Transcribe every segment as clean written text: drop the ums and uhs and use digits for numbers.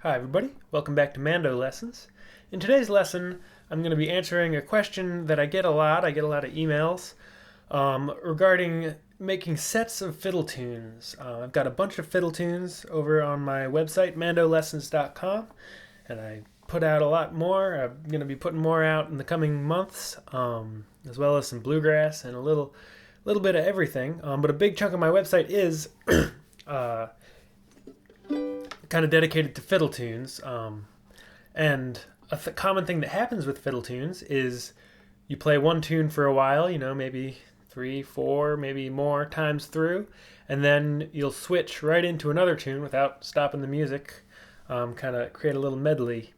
Hi everybody, welcome back to Mando Lessons. In today's lesson, I'm going to be answering a question that I get a lot. I get a lot of emails regarding making sets of fiddle tunes. I've got a bunch of fiddle tunes over on my website, mandolessons.com, and I put out a lot more. I'm going to be putting more out in the coming months, as well as some bluegrass and a little bit of everything. But a big chunk of my website is kind of dedicated to fiddle tunes. And a common thing that happens with fiddle tunes is you play one tune for a while, maybe 3, 4, maybe more times through, and then you'll switch right into another tune without stopping the music, kind of create a little medley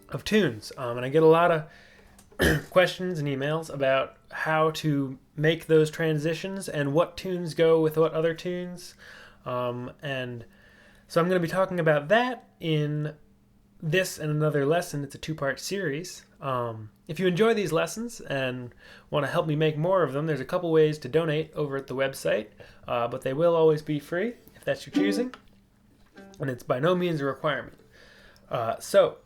of tunes. And I get a lot of questions and emails about how to make those transitions and what tunes go with what other tunes. And so I'm going to be talking about that in this and another lesson. It's a 2-part series. If you enjoy these lessons and want to help me make more of them, there's a couple ways to donate over at the website, but they will always be free if that's your choosing, and it's by no means a requirement. So,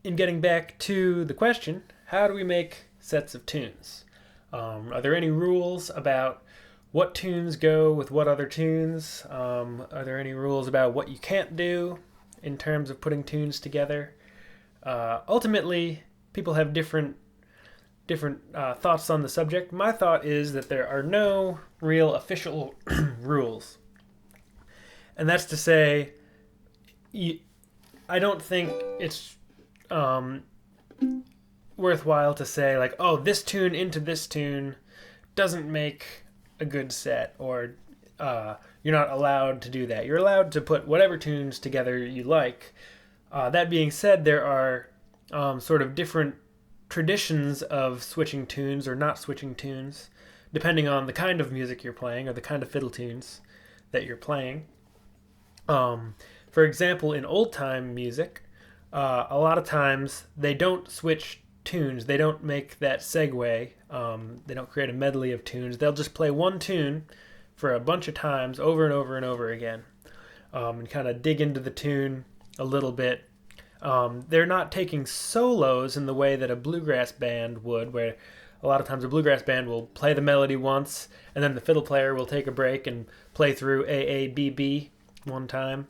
in getting back to the question, how do we make sets of tunes? Are there any rules about what tunes go with what other tunes? Are there any rules about what you can't do in terms of putting tunes together? Ultimately, people have different thoughts on the subject. My thought is that there are no real official rules. And that's to say, I don't think it's worthwhile to say, like, oh, this tune into this tune doesn't make a good set, or you're not allowed to do that. You're allowed to put whatever tunes together you like. That being said, there are sort of different traditions of switching tunes or not switching tunes, depending on the kind of music you're playing or the kind of fiddle tunes that you're playing. For example, in old-time music, a lot of times they don't switch tunes. They don't make that segue. They don't create a medley of tunes. They'll just play one tune for a bunch of times over and over and over again, and kind of dig into the tune a little bit. They're not taking solos in the way that a bluegrass band would, where a lot of times a bluegrass band will play the melody once, and then the fiddle player will take a break and play through A, A, B, B one time,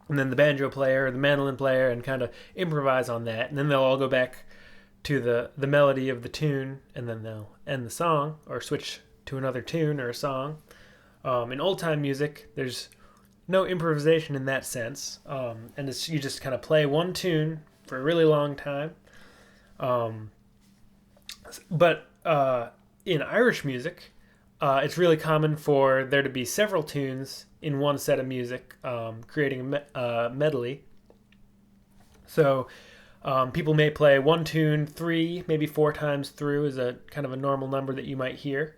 and then the banjo player or the mandolin player and kind of improvise on that, and then they'll all go back to the melody of the tune, and then they'll end the song or switch to another tune or a song. In old-time music, there's no improvisation in that sense, and you just kind of play one tune for a really long time. But in Irish music, it's really common for there to be several tunes in one set of music, creating a medley. So people may play one tune 3, maybe 4 times through is a kind of a normal number that you might hear.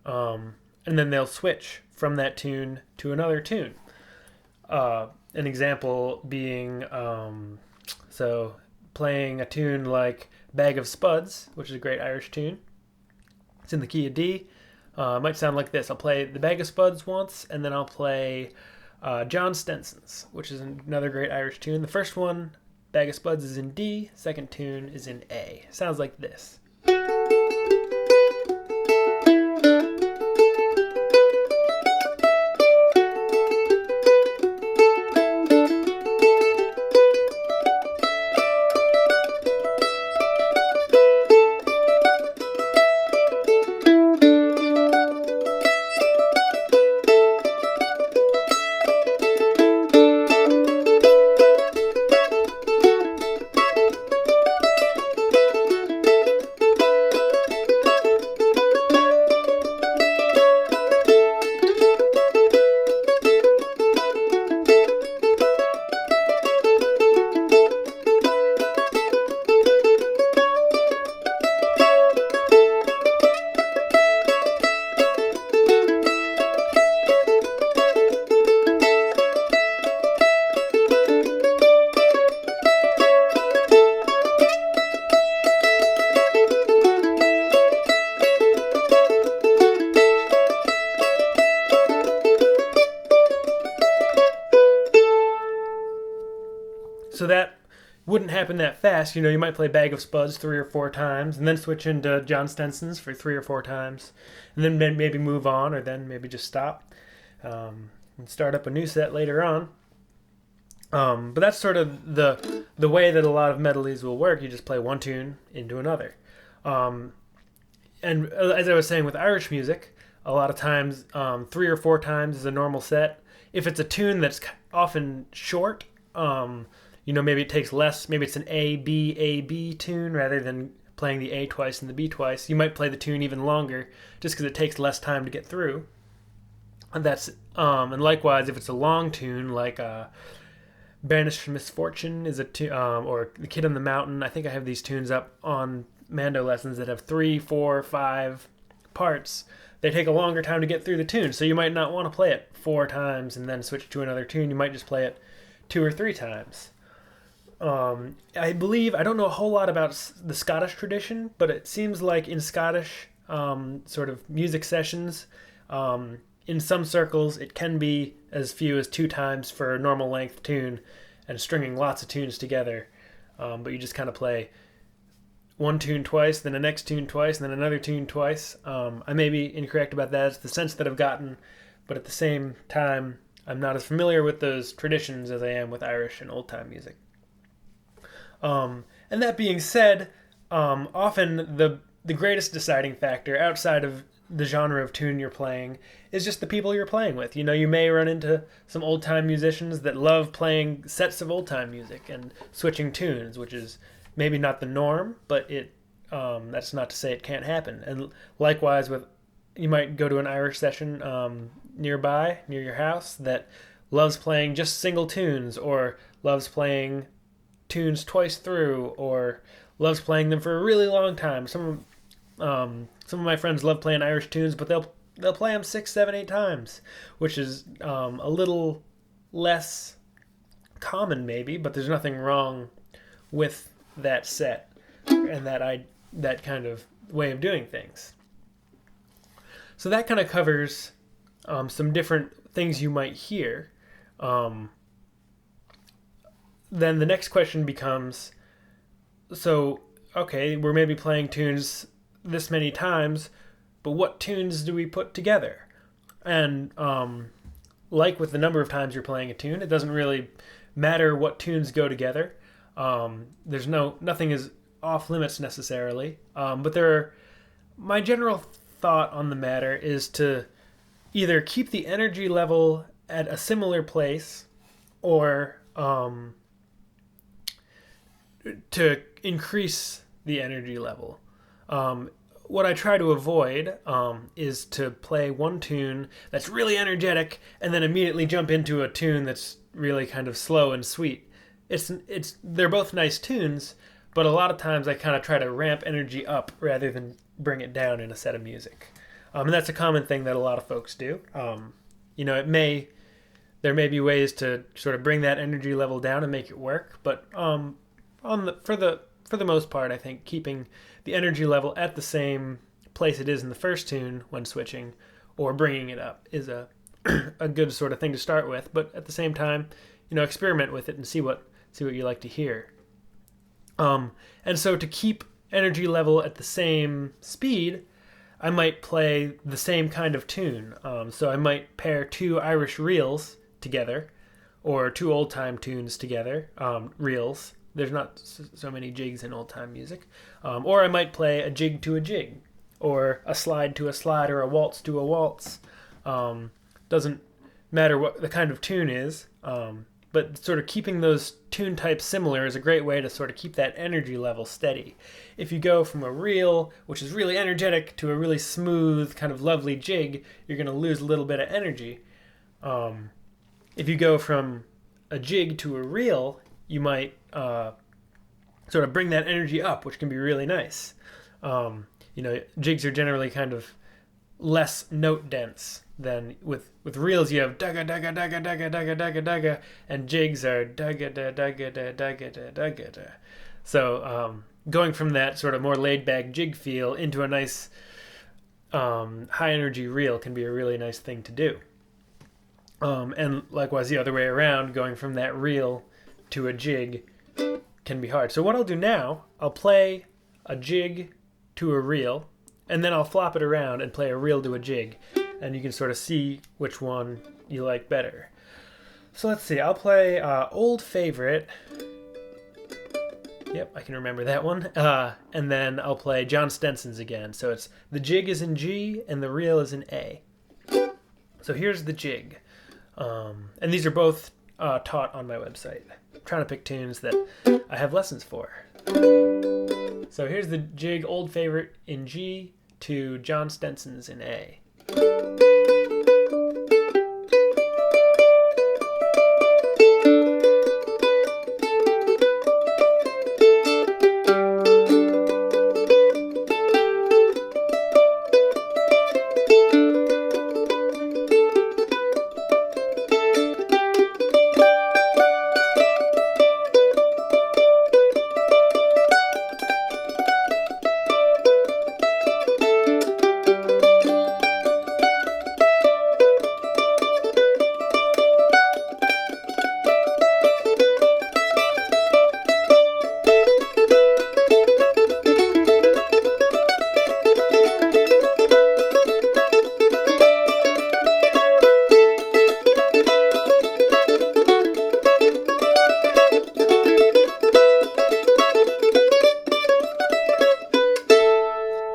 And then they'll switch from that tune to another tune. An example being, so playing a tune like Bag of Spuds, which is a great Irish tune. It's in the key of D. It might sound like this. I'll play the Bag of Spuds once, and then I'll play John Stenson's, which is another great Irish tune. The first one, Bag of Spuds, is in D. Second tune is in A. Sounds like this. So that wouldn't happen that fast. You might play Bag of Spuds 3 or 4 times, and then switch into John Stenson's for 3 or 4 times, and then maybe move on, or then maybe just stop and start up a new set later on. But that's sort of the way that a lot of medleys will work. You just play one tune into another. And as I was saying with Irish music, a lot of times 3 or 4 times is a normal set. If it's a tune that's often short, maybe it takes less. Maybe it's an A B tune rather than playing the A twice and the B twice. You might play the tune even longer just because it takes less time to get through. And likewise, if it's a long tune like Banished from Misfortune is a tune, or The Kid on the Mountain. I think I have these tunes up on Mando lessons that have 3, 4, 5 parts. They take a longer time to get through the tune, so you might not want to play it 4 times and then switch to another tune. You might just play it 2 or 3 times. I don't know a whole lot about the Scottish tradition, but it seems like in Scottish sort of music sessions, in some circles it can be as few as 2 times for a normal length tune and stringing lots of tunes together. But you just kind of play one tune twice, then the next tune twice, and then another tune twice. I may be incorrect about that. It's the sense that I've gotten, but at the same time, I'm not as familiar with those traditions as I am with Irish and old-time music. And that being said, often the greatest deciding factor outside of the genre of tune you're playing is just the people you're playing with. You may run into some old-time musicians that love playing sets of old-time music and switching tunes, which is maybe not the norm, but that's not to say it can't happen. And likewise, you might go to an Irish session near your house that loves playing just single tunes, or loves playing tunes twice through, or loves playing them for a really long time. Some of my friends love playing Irish tunes, but they'll play them 6, 7, 8 times, which is a little less common maybe, but there's nothing wrong with that set and that kind of way of doing things. So that kind of covers some different things you might hear. Then the next question becomes, so, okay, we're maybe playing tunes this many times, but what tunes do we put together? And like with the number of times you're playing a tune, it doesn't really matter what tunes go together. There's nothing is off limits necessarily, but my general thought on the matter is to either keep the energy level at a similar place, or to increase the energy level. What I try to avoid is to play one tune that's really energetic and then immediately jump into a tune that's really kind of slow and sweet. They're both nice tunes, but a lot of times I kind of try to ramp energy up rather than bring it down in a set of music. And that's a common thing that a lot of folks do. There may be ways to sort of bring that energy level down and make it work, but for the most part, I think keeping the energy level at the same place it is in the first tune when switching, or bringing it up, is a good sort of thing to start with. But at the same time, experiment with it and see what you like to hear. And so to keep energy level at the same speed, I might play the same kind of tune. So I might pair 2 Irish reels together, or 2 old-time tunes together, reels. There's not so many jigs in old-time music. Or I might play a jig to a jig, or a slide to a slide, or a waltz to a waltz. Doesn't matter what the kind of tune is, but sort of keeping those tune types similar is a great way to sort of keep that energy level steady. If you go from a reel, which is really energetic, to a really smooth, kind of lovely jig, you're going to lose a little bit of energy. If you go from a jig to a reel, you might sort of bring that energy up, which can be really nice. Jigs are generally kind of less note dense than with reels. You have dugga dugga dugga dugga dugga dugga dugga, and jigs are dugga da dugga da dugga da dugga da. So going from that sort of more laid back jig feel into a nice high energy reel can be a really nice thing to do. And likewise the other way around, going from that reel to a jig can be hard. So what I'll do now, I'll play a jig to a reel, and then I'll flop it around and play a reel to a jig, and you can sort of see which one you like better. So let's see, I'll play Old Favorite. Yep, I can remember that one. And then I'll play John Stenson's again. So it's the jig is in G and the reel is in A. So here's the jig. And these are both taught on my website. I'm trying to pick tunes that I have lessons for. So here's the jig, Old Favorite in G to John Stenson's in A.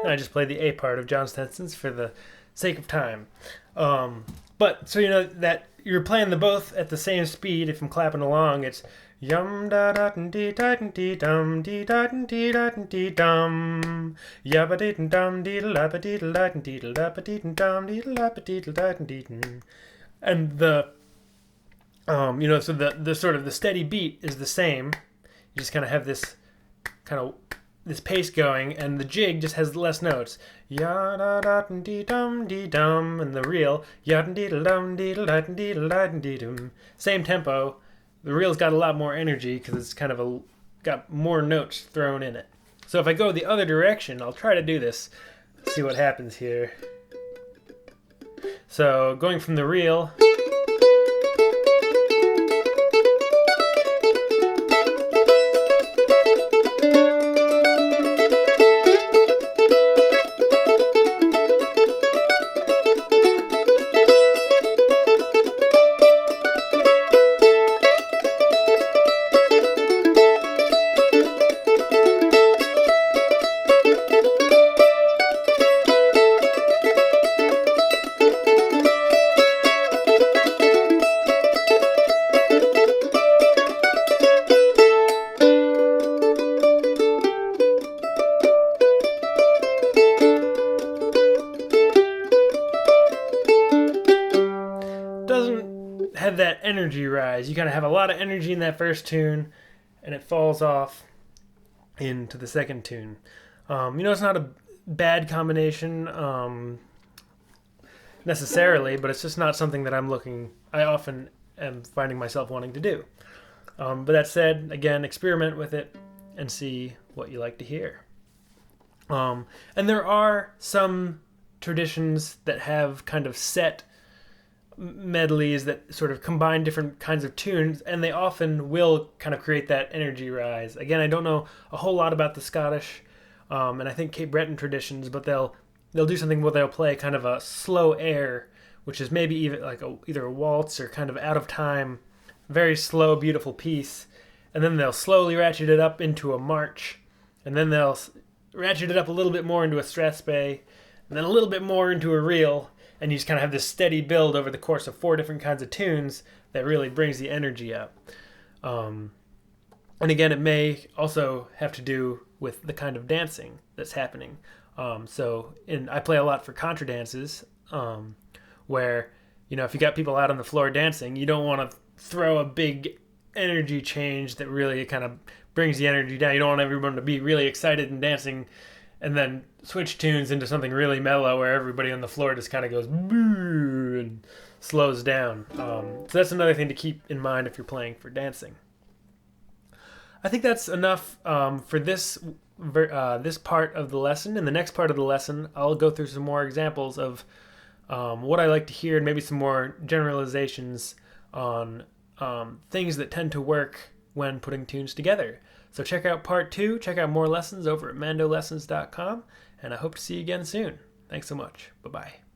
I just played the A part of John Stenson's for the sake of time. But so you know that you're playing the both at the same speed. If I'm clapping along, it's yum da da dee da dee dum dee da dee da dee dum yabba dee dum dee da dee da dee da dee dum dee da dee da dee. And the you know, so the sort of the steady beat is the same. You just kind of have this kind of this pace going, and the jig just has less notes. Ya da da dee dum dee dum, and the reel ya dee dum dee da dee dum. Same tempo. The reel's got a lot more energy because it's kind of got more notes thrown in it. So if I go the other direction, I'll try to do this. See what happens here. So going from the reel. Doesn't have that energy rise. You kind of have a lot of energy in that first tune, and it falls off into the second tune. You know, it's not a bad combination necessarily, but it's just not something that I often am finding myself wanting to do. But that said, again, experiment with it and see what you like to hear. And there are some traditions that have kind of set medleys that sort of combine different kinds of tunes, and they often will kind of create that energy rise. Again, I don't know a whole lot about the Scottish and I think Cape Breton traditions, but they'll do something where they'll play kind of a slow air, which is maybe even like either a waltz or kind of out of time, very slow, beautiful piece, and then they'll slowly ratchet it up into a march, and then they'll ratchet it up a little bit more into a strathspey, and then a little bit more into a reel, and you just kind of have this steady build over the course of 4 different kinds of tunes that really brings the energy up. And again, it may also have to do with the kind of dancing that's happening. I play a lot for contra dances, where, you know, if you got people out on the floor dancing, you don't want to throw a big energy change that really kind of brings the energy down. You don't want everyone to be really excited and dancing and then switch tunes into something really mellow where everybody on the floor just kind of goes boo and slows down. So that's another thing to keep in mind if you're playing for dancing. I think that's enough for this part of the lesson. In the next part of the lesson, I'll go through some more examples of what I like to hear and maybe some more generalizations on things that tend to work when putting tunes together. So check out part 2, check out more lessons over at mandolessons.com, and I hope to see you again soon. Thanks so much. Bye-bye.